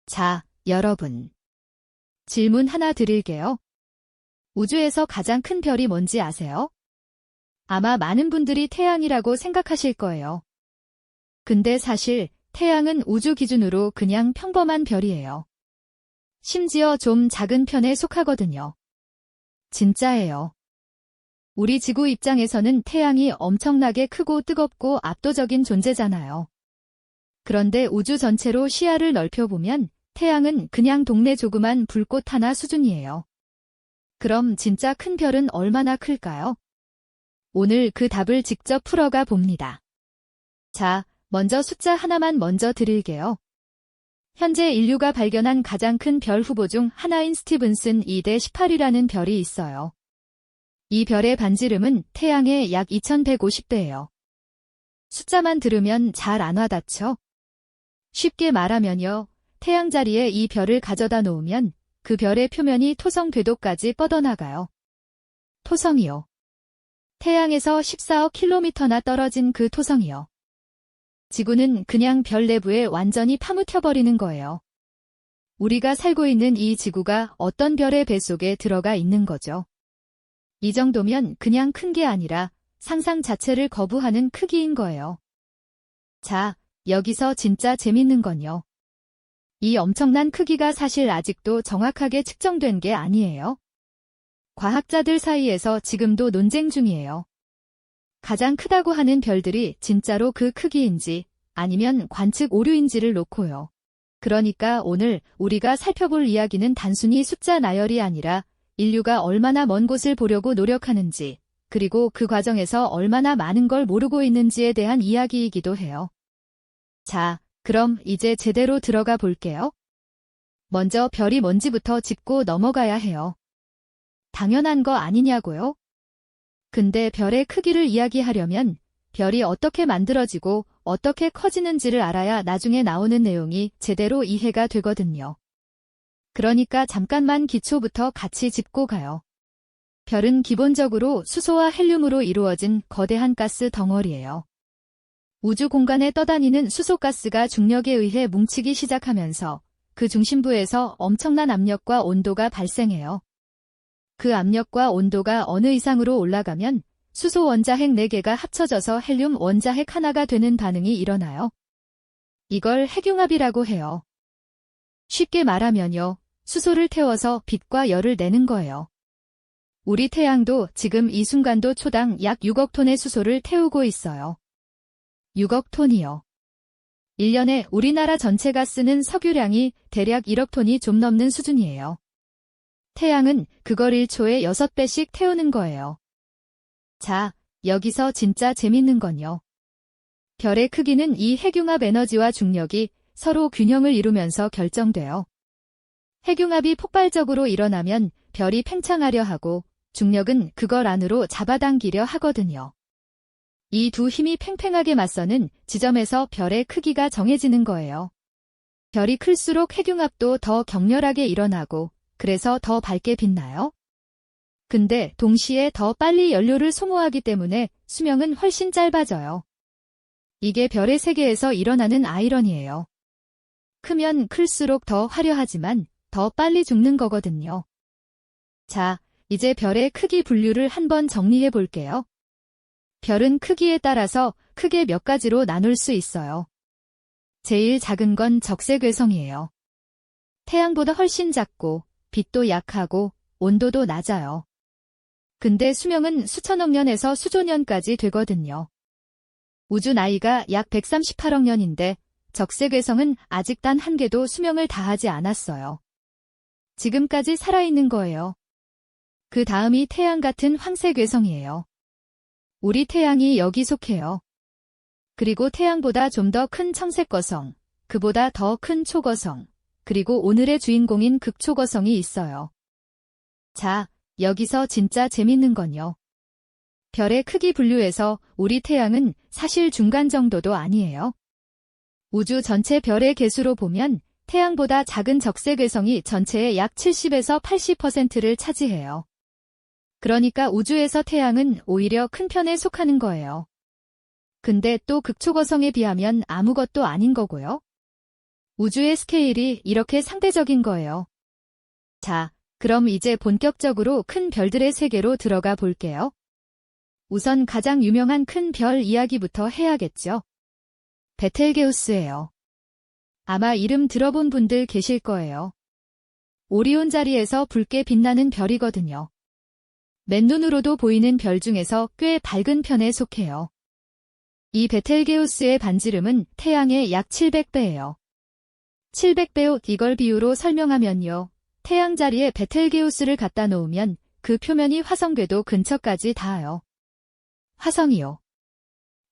자, 여러분. 질문 하나 드릴게요. 우주에서 가장 큰 별이 뭔지 아세요? 아마 많은 분들이 태양이라고 생각하실 거예요. 근데 사실 태양은 우주 기준으로 그냥 평범한 별이에요. 심지어 좀 작은 편에 속하거든요. 진짜예요. 우리 지구 입장에서는 태양이 엄청나게 크고 뜨겁고 압도적인 존재잖아요. 그런데 우주 전체로 시야를 넓혀보면 태양은 그냥 동네 조그만 불꽃 하나 수준이에요. 그럼 진짜 큰 별은 얼마나 클까요? 오늘 그 답을 직접 풀어가 봅니다. 자, 먼저 숫자 하나만 먼저 드릴게요. 현재 인류가 발견한 가장 큰 별 후보 중 하나인 스티븐슨 2-18이라는 별이 있어요. 이 별의 반지름은 태양의 약 2150배예요. 숫자만 들으면 잘 안 와닿죠? 쉽게 말하면요. 태양 자리에 이 별을 가져다 놓으면 그 별의 표면이 토성 궤도까지 뻗어나가요. 토성이요. 태양에서 14억 킬로미터나 떨어진 그 토성이요. 지구는 그냥 별 내부에 완전히 파묻혀버리는 거예요. 우리가 살고 있는 이 지구가 어떤 별의 뱃속에 들어가 있는 거죠. 이 정도면 그냥 큰 게 아니라 상상 자체를 거부하는 크기인 거예요. 자, 여기서 진짜 재밌는 건요. 이 엄청난 크기가 사실 아직도 정확하게 측정된 게 아니에요. 과학자들 사이에서 지금도 논쟁 중이에요. 가장 크다고 하는 별들이 진짜로 그 크기인지 아니면 관측 오류인지를 놓고요. 그러니까 오늘 우리가 살펴볼 이야기는 단순히 숫자 나열이 아니라 인류가 얼마나 먼 곳을 보려고 노력하는지, 그리고 그 과정에서 얼마나 많은 걸 모르고 있는지에 대한 이야기이기도 해요. 자, 그럼 이제 제대로 들어가 볼게요. 먼저 별이 뭔지부터 짚고 넘어가야 해요. 당연한 거 아니냐고요? 근데 별의 크기를 이야기하려면 별이 어떻게 만들어지고 어떻게 커지는지를 알아야 나중에 나오는 내용이 제대로 이해가 되거든요. 그러니까 잠깐만 기초부터 같이 짚고 가요. 별은 기본적으로 수소와 헬륨으로 이루어진 거대한 가스 덩어리예요. 우주 공간에 떠다니는 수소가스가 중력에 의해 뭉치기 시작하면서 그 중심부에서 엄청난 압력과 온도가 발생해요. 그 압력과 온도가 어느 이상으로 올라가면 수소 원자핵 4개가 합쳐져서 헬륨 원자핵 하나가 되는 반응이 일어나요. 이걸 핵융합이라고 해요. 쉽게 말하면요. 수소를 태워서 빛과 열을 내는 거예요. 우리 태양도 지금 이 순간도 초당 약 6억 톤의 수소를 태우고 있어요. 6억 톤이요. 1년에 우리나라 전체가 쓰는 석유량이 대략 1억 톤이 좀 넘는 수준이에요. 태양은 그걸 1초에 6배씩 태우는 거예요. 자, 여기서 진짜 재밌는 건요. 별의 크기는 이 핵융합 에너지와 중력이 서로 균형을 이루면서 결정돼요. 핵융합이 폭발적으로 일어나면 별이 팽창하려 하고 중력은 그걸 안으로 잡아당기려 하거든요. 이 두 힘이 팽팽하게 맞서는 지점에서 별의 크기가 정해지는 거예요. 별이 클수록 핵융합도 더 격렬하게 일어나고 그래서 더 밝게 빛나요. 근데 동시에 더 빨리 연료를 소모하기 때문에 수명은 훨씬 짧아져요. 이게 별의 세계에서 일어나는 아이러니예요. 크면 클수록 더 화려하지만 더 빨리 죽는 거거든요. 자, 이제 별의 크기 분류를 한번 정리해 볼게요. 별은 크기에 따라서 크게 몇 가지로 나눌 수 있어요. 제일 작은 건 적색외성이에요. 태양보다 훨씬 작고 빛도 약하고 온도도 낮아요. 근데 수명은 수천억 년에서 수조 년까지 되거든요. 우주 나이가 약 138억 년인데 적색외성은 아직 단 한 개도 수명을 다하지 않았어요. 지금까지 살아있는 거예요. 그 다음이 태양 같은 황색외성이에요. 우리 태양이 여기 속해요. 그리고 태양보다 좀 더 큰 청색거성, 그보다 더 큰 초거성, 그리고 오늘의 주인공인 극초거성이 있어요. 자, 여기서 진짜 재밌는 건요. 별의 크기 분류에서 우리 태양은 사실 중간 정도도 아니에요. 우주 전체 별의 개수로 보면 태양보다 작은 적색외성이 전체의 약 70에서 80%를 차지해요. 그러니까 우주에서 태양은 오히려 큰 편에 속하는 거예요. 근데 또 극초거성에 비하면 아무것도 아닌 거고요. 우주의 스케일이 이렇게 상대적인 거예요. 자, 그럼 이제 본격적으로 큰 별들의 세계로 들어가 볼게요. 우선 가장 유명한 큰 별 이야기부터 해야겠죠. 베텔게우스예요. 아마 이름 들어본 분들 계실 거예요. 오리온 자리에서 붉게 빛나는 별이거든요. 맨눈으로도 보이는 별 중에서 꽤 밝은 편에 속해요. 이 베텔게우스의 반지름은 태양의 약 700배예요. 700배, 이걸 비유로 설명하면요. 태양 자리에 베텔게우스를 갖다 놓으면 그 표면이 화성 궤도 근처까지 닿아요. 화성이요.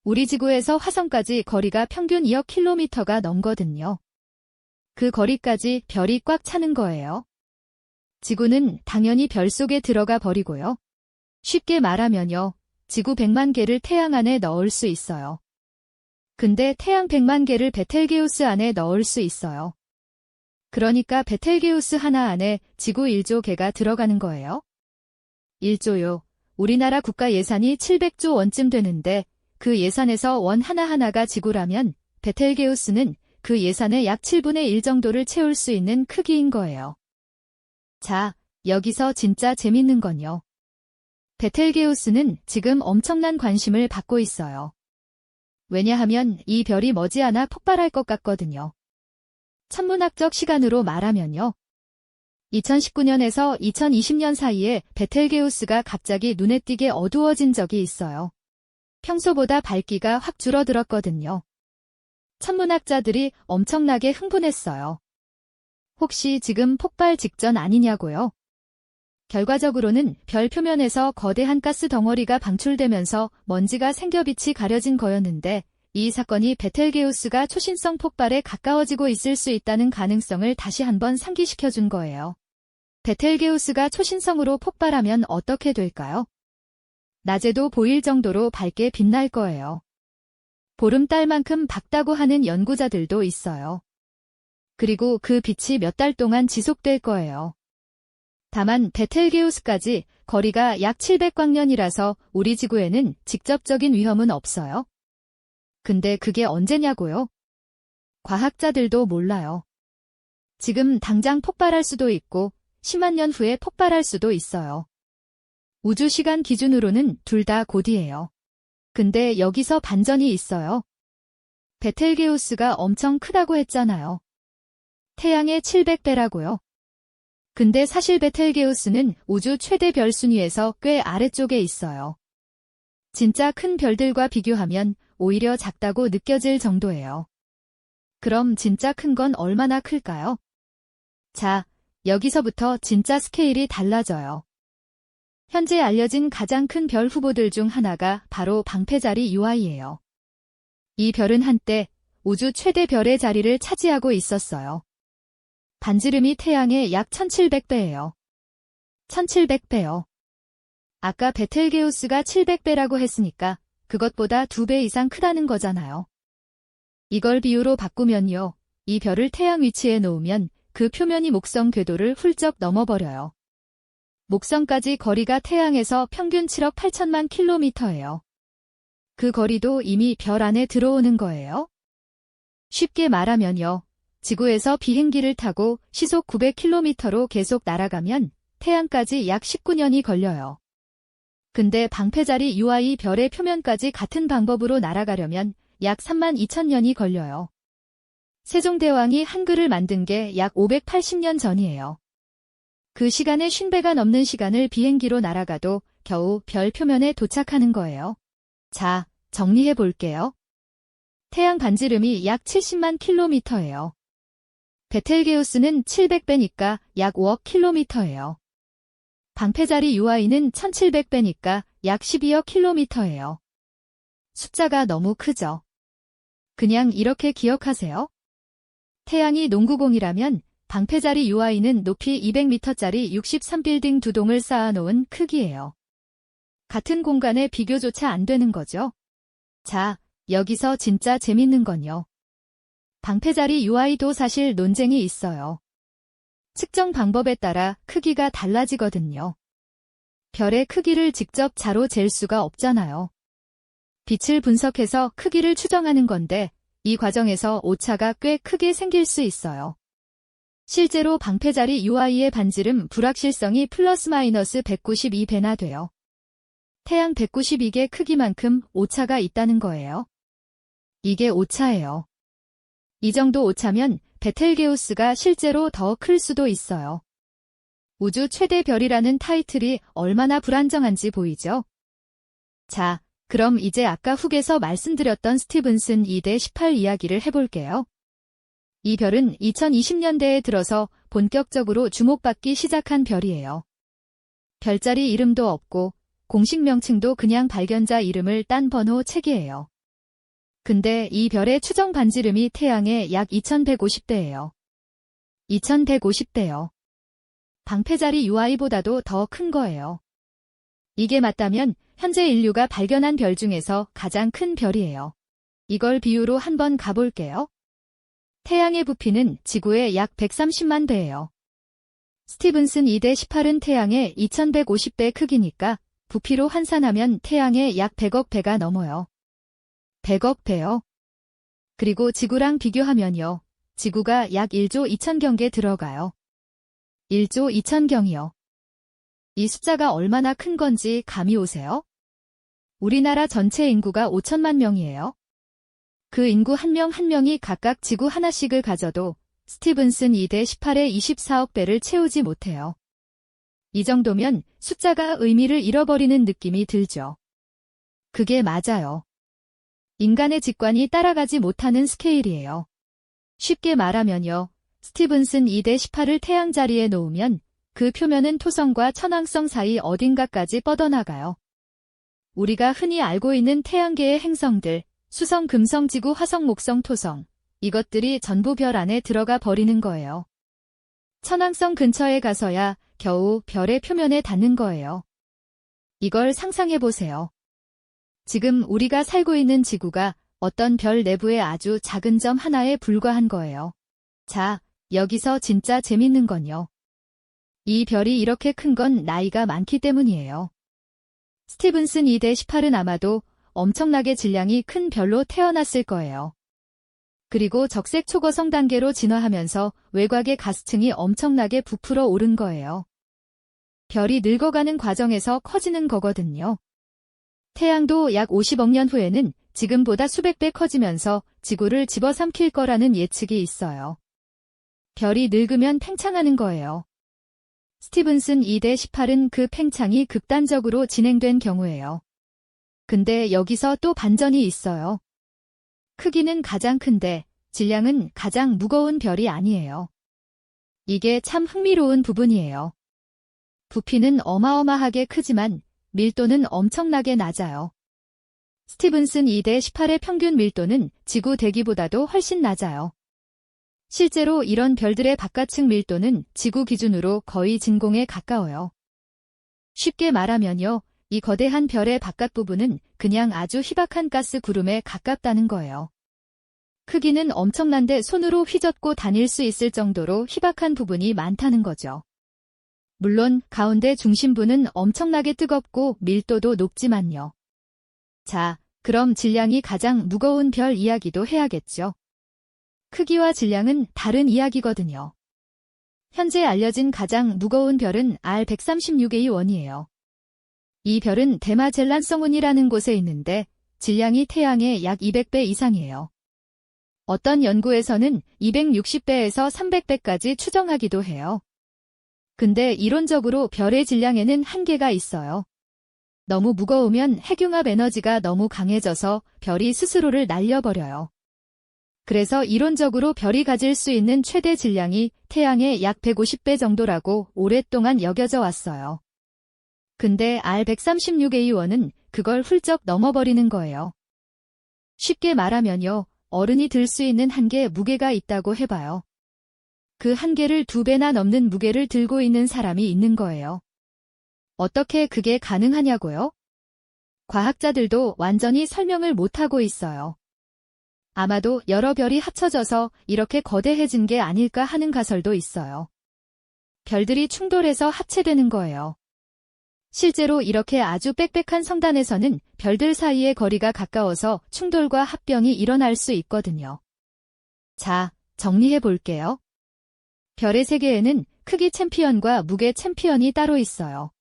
우리 지구에서 화성까지 거리가 평균 2억 킬로미터가 넘거든요. 그 거리까지 별이 꽉 차는 거예요. 지구는 당연히 별 속에 들어가 버리고요. 쉽게 말하면요. 지구 100만 개를 태양 안에 넣을 수 있어요. 근데 태양 100만 개를 베텔게우스 안에 넣을 수 있어요. 그러니까 베텔게우스 하나 안에 지구 1조 개가 들어가는 거예요. 1조요. 우리나라 국가 예산이 700조 원쯤 되는데 그 예산에서 원 하나하나가 지구라면 베텔게우스는 그 예산의 약 7분의 1 정도를 채울 수 있는 크기인 거예요. 자, 여기서 진짜 재밌는 건요. 베텔게우스는 지금 엄청난 관심을 받고 있어요. 왜냐하면 이 별이 머지않아 폭발할 것 같거든요. 천문학적 시간으로 말하면요. 2019년에서 2020년 사이에 베텔게우스가 갑자기 눈에 띄게 어두워진 적이 있어요. 평소보다 밝기가 확 줄어들었거든요. 천문학자들이 엄청나게 흥분했어요. 혹시 지금 폭발 직전 아니냐고요? 결과적으로는 별 표면에서 거대한 가스 덩어리가 방출되면서 먼지가 생겨 빛이 가려진 거였는데 이 사건이 베텔게우스가 초신성 폭발에 가까워지고 있을 수 있다는 가능성을 다시 한번 상기시켜준 거예요. 베텔게우스가 초신성으로 폭발하면 어떻게 될까요? 낮에도 보일 정도로 밝게 빛날 거예요. 보름달만큼 밝다고 하는 연구자들도 있어요. 그리고 그 빛이 몇 달 동안 지속될 거예요. 다만 베텔게우스까지 거리가 약 700광년이라서 우리 지구에는 직접적인 위험은 없어요. 근데 그게 언제냐고요? 과학자들도 몰라요. 지금 당장 폭발할 수도 있고 10만 년 후에 폭발할 수도 있어요. 우주 시간 기준으로는 둘 다 곧이에요. 근데 여기서 반전이 있어요. 베텔게우스가 엄청 크다고 했잖아요. 태양의 700배라고요. 근데 사실 베텔게우스는 우주 최대 별 순위에서 꽤 아래쪽에 있어요. 진짜 큰 별들과 비교하면 오히려 작다고 느껴질 정도예요. 그럼 진짜 큰 건 얼마나 클까요? 자, 여기서부터 진짜 스케일이 달라져요. 현재 알려진 가장 큰 별 후보들 중 하나가 바로 방패자리 UI예요. 이 별은 한때 우주 최대 별의 자리를 차지하고 있었어요. 반지름이 태양의 약 1700배예요. 1700배요. 아까 베텔게우스가 700배라고 했으니까 그것보다 2배 이상 크다는 거잖아요. 이걸 비유로 바꾸면요. 이 별을 태양 위치에 놓으면 그 표면이 목성 궤도를 훌쩍 넘어버려요. 목성까지 거리가 태양에서 평균 7억 8천만 킬로미터예요. 그 거리도 이미 별 안에 들어오는 거예요. 쉽게 말하면요. 지구에서 비행기를 타고 시속 900km로 계속 날아가면 태양까지 약 19년이 걸려요. 근데 방패자리 UI 별의 표면까지 같은 방법으로 날아가려면 약 32,000년이 걸려요. 세종대왕이 한글을 만든 게 약 580년 전이에요. 그 시간의 50배가 넘는 시간을 비행기로 날아가도 겨우 별 표면에 도착하는 거예요. 자, 정리해 볼게요. 태양 반지름이 약 70만 킬로미터예요. 베텔게우스는 700배니까 약 5억 킬로미터예요. 방패자리 UI는 1700배니까 약 12억 킬로미터예요. 숫자가 너무 크죠? 그냥 이렇게 기억하세요. 태양이 농구공이라면 방패자리 UI는 높이 200m짜리 63빌딩 2동을 쌓아놓은 크기예요. 같은 공간에 비교조차 안 되는 거죠. 자, 여기서 진짜 재밌는 건요. 방패자리 UI도 사실 논쟁이 있어요. 측정 방법에 따라 크기가 달라지거든요. 별의 크기를 직접 자로 잴 수가 없잖아요. 빛을 분석해서 크기를 추정하는 건데 이 과정에서 오차가 꽤 크게 생길 수 있어요. 실제로 방패자리 UI의 반지름 불확실성이 플러스 마이너스 192배나 돼요. 태양 192개 크기만큼 오차가 있다는 거예요. 이게 오차예요. 이 정도 오차면 베텔게우스가 실제로 더 클 수도 있어요. 우주 최대 별이라는 타이틀이 얼마나 불안정한지 보이죠? 자, 그럼 이제 아까 훅에서 말씀드렸던 스티븐슨 2-18 이야기를 해볼게요. 이 별은 2020년대에 들어서 본격적으로 주목받기 시작한 별이에요. 별자리 이름도 없고 공식 명칭도 그냥 발견자 이름을 딴 번호 책이에요. 근데 이 별의 추정 반지름이 태양의 약 2150배예요. 2150배요. 방패자리 UI보다도 더 큰 거예요. 이게 맞다면 현재 인류가 발견한 별 중에서 가장 큰 별이에요. 이걸 비유로 한번 가볼게요. 태양의 부피는 지구의 약 130만 배예요. 스티븐슨 2-18은 태양의 2150배 크기니까 부피로 환산하면 태양의 약 100억 배가 넘어요. 100억 배요. 그리고 지구랑 비교하면요. 지구가 약 1조 2천경계 들어가요. 1조 2천경이요. 이 숫자가 얼마나 큰 건지 감이 오세요? 우리나라 전체 인구가 5천만 명이에요. 그 인구 한 명 한 명이 각각 지구 하나씩을 가져도 스티븐슨 2-18의 24억 배를 채우지 못해요. 이 정도면 숫자가 의미를 잃어버리는 느낌이 들죠. 그게 맞아요. 인간의 직관이 따라가지 못하는 스케일이에요. 쉽게 말하면요. 스티븐슨 2-18을 태양 자리에 놓으면 그 표면은 토성과 천왕성 사이 어딘가까지 뻗어나가요. 우리가 흔히 알고 있는 태양계의 행성들, 수성, 금성, 지구, 화성, 목성, 토성, 이것들이 전부 별 안에 들어가 버리는 거예요. 천왕성 근처에 가서야 겨우 별의 표면에 닿는 거예요. 이걸 상상해 보세요. 지금 우리가 살고 있는 지구가 어떤 별 내부의 아주 작은 점 하나에 불과한 거예요. 자, 여기서 진짜 재밌는 건요. 이 별이 이렇게 큰 건 나이가 많기 때문이에요. 스티븐슨 2-18은 아마도 엄청나게 질량이 큰 별로 태어났을 거예요. 그리고 적색 초거성 단계로 진화하면서 외곽의 가스층이 엄청나게 부풀어 오른 거예요. 별이 늙어가는 과정에서 커지는 거거든요. 태양도 약 50억 년 후에는 지금보다 수백 배 커지면서 지구를 집어삼킬 거라는 예측이 있어요. 별이 늙으면 팽창하는 거예요. 스티븐슨 2-18은 그 팽창이 극단적으로 진행된 경우예요. 근데 여기서 또 반전이 있어요. 크기는 가장 큰데 질량은 가장 무거운 별이 아니에요. 이게 참 흥미로운 부분이에요. 부피는 어마어마하게 크지만 밀도는 엄청나게 낮아요. 스티븐슨 2-18의 평균 밀도는 지구 대기보다도 훨씬 낮아요. 실제로 이런 별들의 바깥층 밀도는 지구 기준으로 거의 진공에 가까워요. 쉽게 말하면요, 이 거대한 별의 바깥 부분은 그냥 아주 희박한 가스 구름에 가깝다는 거예요. 크기는 엄청난데 손으로 휘젓고 다닐 수 있을 정도로 희박한 부분이 많다는 거죠. 물론 가운데 중심부는 엄청나게 뜨겁고 밀도도 높지만요. 자, 그럼 질량이 가장 무거운 별 이야기도 해야겠죠. 크기와 질량은 다른 이야기거든요. 현재 알려진 가장 무거운 별은 R136A1이에요. 이 별은 대마젤란성운이라는 곳에 있는데 질량이 태양의 약 200배 이상이에요. 어떤 연구에서는 260배에서 300배까지 추정하기도 해요. 근데 이론적으로 별의 질량에는 한계가 있어요. 너무 무거우면 핵융합 에너지가 너무 강해져서 별이 스스로를 날려버려요. 그래서 이론적으로 별이 가질 수 있는 최대 질량이 태양의 약 150배 정도라고 오랫동안 여겨져 왔어요. 근데 R136A1은 그걸 훌쩍 넘어버리는 거예요. 쉽게 말하면요, 어른이 들 수 있는 한계 무게가 있다고 해봐요. 그 한계를 2배나 넘는 무게를 들고 있는 사람이 있는 거예요. 어떻게 그게 가능하냐고요? 과학자들도 완전히 설명을 못하고 있어요. 아마도 여러 별이 합쳐져서 이렇게 거대해진 게 아닐까 하는 가설도 있어요. 별들이 충돌해서 합체되는 거예요. 실제로 이렇게 아주 빽빽한 성단에서는 별들 사이의 거리가 가까워서 충돌과 합병이 일어날 수 있거든요. 자, 정리해 볼게요. 별의 세계에는 크기 챔피언과 무게 챔피언이 따로 있어요.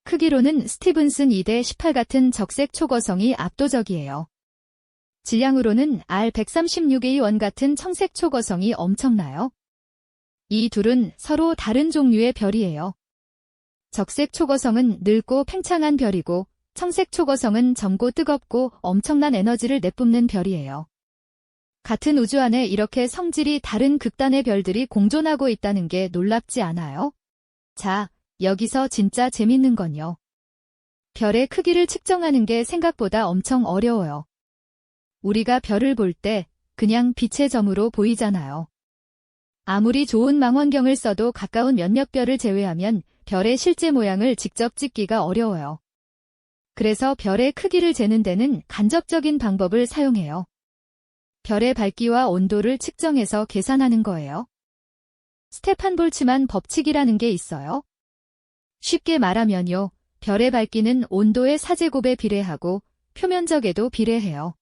크기로는 스티븐슨 2대18 같은 적색 초거성이 압도적이에요. 질량으로는 R136A1 같은 청색 초거성이 엄청나요. 이 둘은 서로 다른 종류의 별이에요. 적색 초거성은 늙고 팽창한 별이고 청색 초거성은 젊고 뜨겁고 엄청난 에너지를 내뿜는 별이에요. 같은 우주 안에 이렇게 성질이 다른 극단의 별들이 공존하고 있다는 게 놀랍지 않아요? 자, 여기서 진짜 재밌는 건요. 별의 크기를 측정하는 게 생각보다 엄청 어려워요. 우리가 별을 볼 때 그냥 빛의 점으로 보이잖아요. 아무리 좋은 망원경을 써도 가까운 몇몇 별을 제외하면 별의 실제 모양을 직접 찍기가 어려워요. 그래서 별의 크기를 재는 데는 간접적인 방법을 사용해요. 별의 밝기와 온도를 측정해서 계산하는 거예요. 스테판 볼츠만 법칙이라는 게 있어요. 쉽게 말하면요, 별의 밝기는 온도의 4제곱에 비례하고 표면적에도 비례해요.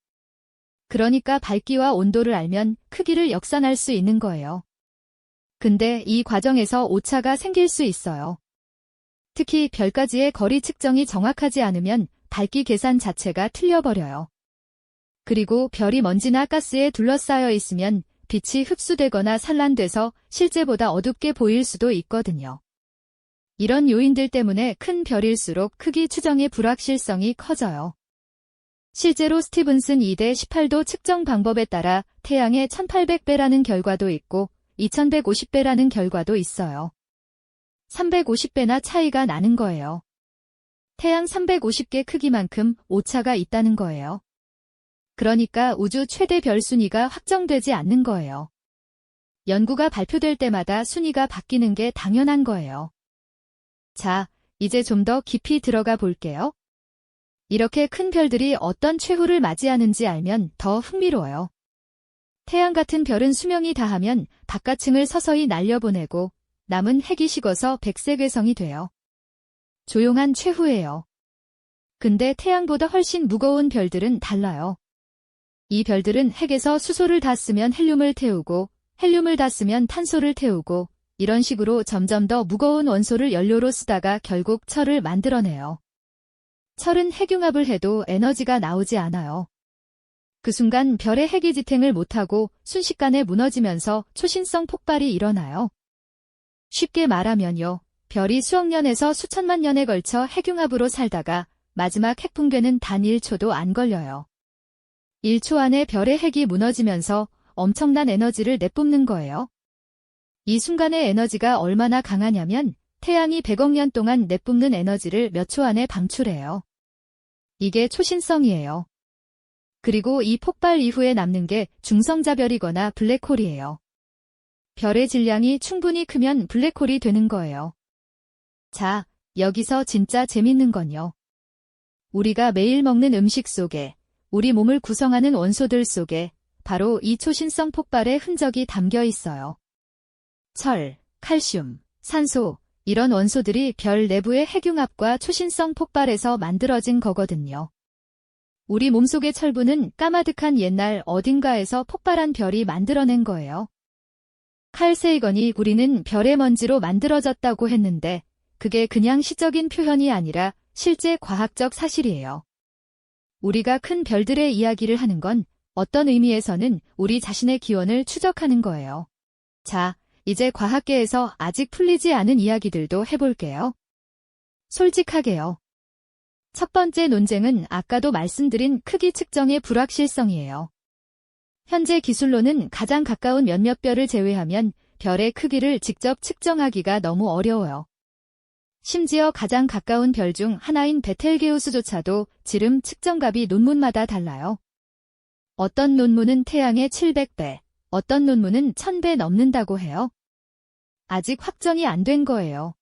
그러니까 밝기와 온도를 알면 크기를 역산할 수 있는 거예요. 근데 이 과정에서 오차가 생길 수 있어요. 특히 별까지의 거리 측정이 정확하지 않으면 밝기 계산 자체가 틀려버려요. 그리고 별이 먼지나 가스에 둘러싸여 있으면 빛이 흡수되거나 산란돼서 실제보다 어둡게 보일 수도 있거든요. 이런 요인들 때문에 큰 별일수록 크기 추정의 불확실성이 커져요. 실제로 스티븐슨 2대18도 측정 방법에 따라 태양의 1800배라는 결과도 있고 2150배라는 결과도 있어요. 350배나 차이가 나는 거예요. 태양 350개 크기만큼 오차가 있다는 거예요. 그러니까 우주 최대 별 순위가 확정되지 않는 거예요. 연구가 발표될 때마다 순위가 바뀌는 게 당연한 거예요. 자, 이제 좀 더 깊이 들어가 볼게요. 이렇게 큰 별들이 어떤 최후를 맞이하는지 알면 더 흥미로워요. 태양 같은 별은 수명이 다하면 바깥층을 서서히 날려보내고 남은 핵이 식어서 백색외성이 돼요. 조용한 최후예요. 근데 태양보다 훨씬 무거운 별들은 달라요. 이 별들은 핵에서 수소를 다 쓰면 헬륨을 태우고 헬륨을 다 쓰면 탄소를 태우고 이런 식으로 점점 더 무거운 원소를 연료로 쓰다가 결국 철을 만들어내요. 철은 핵융합을 해도 에너지가 나오지 않아요. 그 순간 별의 핵이 지탱을 못하고 순식간에 무너지면서 초신성 폭발이 일어나요. 쉽게 말하면요, 별이 수억 년에서 수천만 년에 걸쳐 핵융합으로 살다가 마지막 핵붕괴는 단 1초도 안 걸려요. 1초 안에 별의 핵이 무너지면서 엄청난 에너지를 내뿜는 거예요. 이 순간의 에너지가 얼마나 강하냐면 태양이 100억 년 동안 내뿜는 에너지를 몇 초 안에 방출해요. 이게 초신성이에요. 그리고 이 폭발 이후에 남는 게 중성자별이거나 블랙홀이에요. 별의 질량이 충분히 크면 블랙홀이 되는 거예요. 자, 여기서 진짜 재밌는 건요. 우리가 매일 먹는 음식 속에, 우리 몸을 구성하는 원소들 속에 바로 이 초신성 폭발의 흔적이 담겨 있어요. 철, 칼슘, 산소, 이런 원소들이 별 내부의 핵융합과 초신성 폭발에서 만들어진 거거든요. 우리 몸속의 철분은 까마득한 옛날 어딘가에서 폭발한 별이 만들어낸 거예요. 칼 세이건이 우리는 별의 먼지로 만들어졌다고 했는데 그게 그냥 시적인 표현이 아니라 실제 과학적 사실이에요. 우리가 큰 별들의 이야기를 하는 건 어떤 의미에서는 우리 자신의 기원을 추적하는 거예요. 자, 이제 과학계에서 아직 풀리지 않은 이야기들도 해볼게요. 솔직하게요. 첫 번째 논쟁은 아까도 말씀드린 크기 측정의 불확실성이에요. 현재 기술로는 가장 가까운 몇몇 별을 제외하면 별의 크기를 직접 측정하기가 너무 어려워요. 심지어 가장 가까운 별 중 하나인 베텔게우스조차도 지름 측정값이 논문마다 달라요. 어떤 논문은 태양의 700배, 어떤 논문은 1000배 넘는다고 해요. 아직 확정이 안 된 거예요.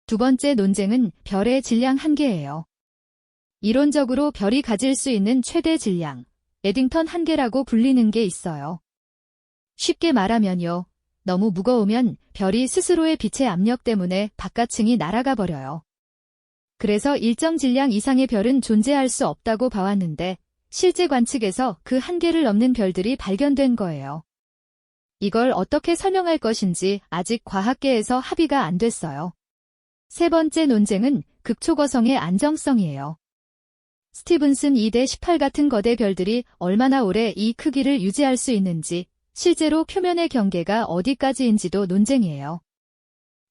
두 번째 논쟁은 별의 질량 한계예요. 이론적으로 별이 가질 수 있는 최대 질량, 에딩턴 한계라고 불리는 게 있어요. 쉽게 말하면요, 너무 무거우면 별이 스스로의 빛의 압력 때문에 바깥층이 날아가 버려요. 그래서 일정 질량 이상의 별은 존재할 수 없다고 봐왔는데 실제 관측에서 그 한계를 넘는 별들이 발견된 거예요. 이걸 어떻게 설명할 것인지 아직 과학계에서 합의가 안 됐어요. 세 번째 논쟁은 극초거성의 안정성이에요. 스티븐슨 2대18 같은 거대 별들이 얼마나 오래 이 크기를 유지할 수 있는지, 실제로 표면의 경계가 어디까지인지도 논쟁이에요.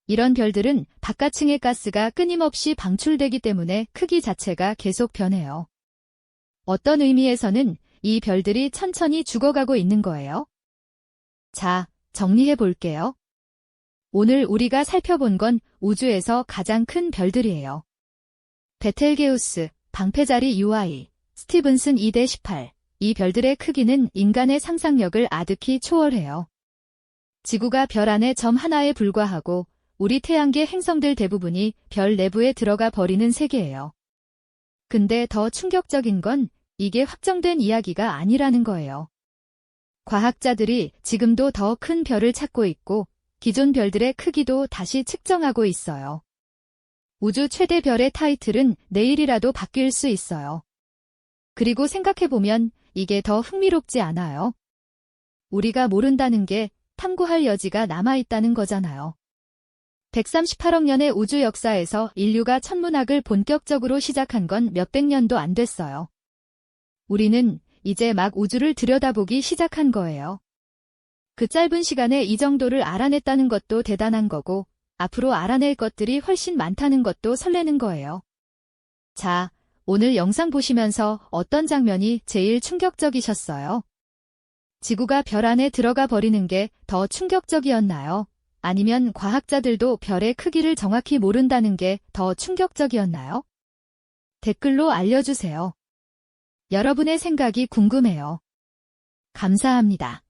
이런 별들은 바깥층의 가스가 끊임없이 방출되기 때문에 크기 자체가 계속 변해요. 어떤 의미에서는 이 별들이 천천히 죽어가고 있는 거예요. 자, 정리해 볼게요. 오늘 우리가 살펴본 건 우주에서 가장 큰 별들이에요. 베텔게우스, 방패자리 UI, 스티븐슨 2대18. 이 별들의 크기는 인간의 상상력을 아득히 초월해요. 지구가 별 안의 점 하나에 불과하고 우리 태양계 행성들 대부분이 별 내부에 들어가 버리는 세계예요. 근데 더 충격적인 건 이게 확정된 이야기가 아니라는 거예요. 과학자들이 지금도 더 큰 별을 찾고 있고 기존 별들의 크기도 다시 측정하고 있어요. 우주 최대 별의 타이틀은 내일이라도 바뀔 수 있어요. 그리고 생각해보면 이게 더 흥미롭지 않아요? 우리가 모른다는 게 탐구할 여지가 남아있다는 거잖아요. 138억 년의 우주 역사에서 인류가 천문학을 본격적으로 시작한 건 몇백 년도 안 됐어요. 우리는 이제 막 우주를 들여다보기 시작한 거예요. 그 짧은 시간에 이 정도를 알아냈다는 것도 대단한 거고, 앞으로 알아낼 것들이 훨씬 많다는 것도 설레는 거예요. 자, 오늘 영상 보시면서 어떤 장면이 제일 충격적이셨어요? 지구가 별 안에 들어가 버리는 게 더 충격적이었나요? 아니면 과학자들도 별의 크기를 정확히 모른다는 게 더 충격적이었나요? 댓글로 알려주세요. 여러분의 생각이 궁금해요. 감사합니다.